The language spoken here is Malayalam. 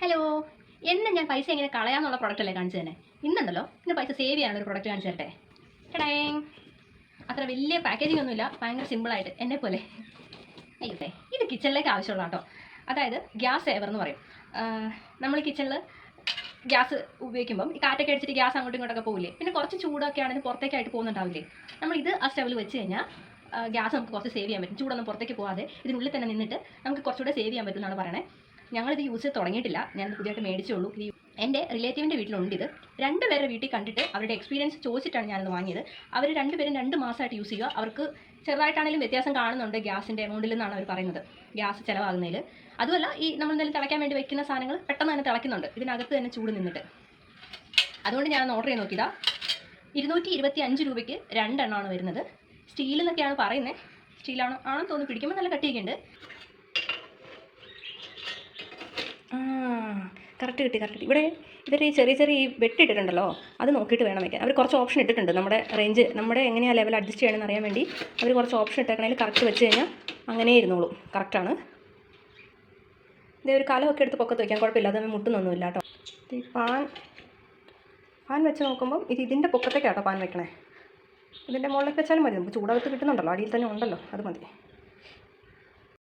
ഹലോ, എന്ന് ഞാൻ പൈസ എങ്ങനെ കളയാന്നുള്ള പ്രൊഡക്റ്റ് അല്ലേ കാണിച്ചു തന്നെ. ഇന്നുണ്ടല്ലോ, ഇന്ന് പൈസ സേവ് ചെയ്യാനുള്ള ഒരു പ്രൊഡക്റ്റ് കാണിച്ചു തരട്ടെ. ടടേങ്. അത്ര വലിയ പാക്കേജിംഗ് ഒന്നുമില്ല, ഭയങ്കര സിമ്പിളായിട്ട് എന്നെ പോലെ. അയ്യോട്ടെ, ഇത് കിച്ചണിലേക്ക് ആവശ്യമുള്ള കേട്ടോ. അതായത് ഗ്യാസ് സേവർ എന്ന് പറയും. നമ്മൾ കിച്ചണിൽ ഗ്യാസ് ഉപയോഗിക്കുമ്പം ഈ കാറ്റൊക്കെ അടിച്ചിട്ട് ഗ്യാസ് അങ്ങോട്ടും ഇങ്ങോട്ടൊക്കെ പോകില്ലേ, പിന്നെ കുറച്ച് ചൂടൊക്കെ ആണെങ്കിൽ പുറത്തേക്കായിട്ട് പോകുന്നുണ്ടാവില്ലേ. നമ്മൾ ഇത് ആ സ്റ്റവിൽ വെച്ച് കഴിഞ്ഞാൽ ഗ്യാസ് നമുക്ക് കുറച്ച് സേവ് ചെയ്യാൻ പറ്റും. ചൂടൊന്നും പുറത്തേക്ക് പോകാതെ ഇതിനുള്ളിൽ തന്നെ നിന്നിട്ട് നമുക്ക് കുറച്ചുകൂടെ സേവ് ചെയ്യാൻ പറ്റും എന്നാണ് പറയണേ. ഞങ്ങളിത് യൂസ് ചെയ്ത് തുടങ്ങിയിട്ടില്ല, ഞാനിത് പുതിയതായിട്ട് മേടിച്ചുള്ളൂ. ഇത് എൻ്റെ റിലേറ്റീവിൻ്റെ വീട്ടിലുണ്ട്. ഇത് രണ്ടുപേരെ വീട്ടിൽ കണ്ടിട്ട് അവരുടെ എക്സ്പീരിയൻസ് ചോദിച്ചിട്ടാണ് ഞാനത് വാങ്ങിയത്. അവർ രണ്ടുപേരും 2 മാസമായിട്ട് യൂസ് ചെയ്യുക. അവർക്ക് ചെറുതായിട്ടാണെങ്കിലും വ്യത്യാസം കാണുന്നുണ്ട് ഗ്യാസിൻ്റെ എമൗണ്ടിൽ നിന്നാണ് അവർ പറയുന്നത്, ഗ്യാസ് ചിലവാകുന്നതിൽ. അതുമല്ല, ഈ നമ്മൾ എന്തെങ്കിലും തിളയ്ക്കാൻ വേണ്ടി വയ്ക്കുന്ന സാധനങ്ങൾ പെട്ടെന്ന് തന്നെ തിളയ്ക്കുന്നുണ്ട് ഇതിനകത്ത് തന്നെ ചൂട് നിന്നിട്ട്. അതുകൊണ്ട് ഞാനൊന്ന് ഓർഡർ ചെയ്ത് നോക്കിയതാ. 225 രൂപയ്ക്ക് 2 എണ്ണമാണ് വരുന്നത്. സ്റ്റീൽ എന്നൊക്കെയാണ് പറയുന്നത്. സ്റ്റീലാണോ ആണെന്ന് തോന്നുന്നു. പിടിക്കുമ്പോൾ നല്ല കട്ടിയൊക്കെയുണ്ട്. കറക്റ്റ് കിട്ടി. ഇവിടെ ഇവർ ഈ ചെറിയ വെട്ടിട്ടിട്ടുണ്ടല്ലോ, അത് നോക്കിയിട്ട് വേണം വയ്ക്കാൻ. അവർ കുറച്ച് ഓപ്ഷൻ ഇട്ടിട്ടുണ്ട്. നമ്മുടെ റേഞ്ച്, നമ്മുടെ എങ്ങനെയാണ് ലെവൽ അഡ്ജസ്റ്റ് ചെയ്യണമെന്ന് അറിയാൻ വേണ്ടി അവർ കുറച്ച് ഓപ്ഷൻ ഇട്ടേക്കണേൽ കറക്റ്റ് വെച്ച് കഴിഞ്ഞാൽ അങ്ങനെ ഇരുന്നോളൂ. കറക്റ്റാണ്. ഇതേ ഒരു കലമൊക്കെ എടുത്ത് പൊക്കത്ത് വയ്ക്കാൻ കുഴപ്പമില്ല, അതൊന്നും മുട്ടുന്നൊന്നുമില്ല കേട്ടോ. ഈ പാൻ വെച്ച് നോക്കുമ്പം ഇതിൻ്റെ പൊക്കത്തേക്കാട്ടോ പാൻ വെക്കണേ. ഇതിൻ്റെ മുകളിലേക്ക് വെച്ചാലും മതി, നമുക്ക് ചൂടകത്ത് കിട്ടുന്നുണ്ടല്ലോ, അടിയിൽ തന്നെ ഉണ്ടല്ലോ, അത് മതി.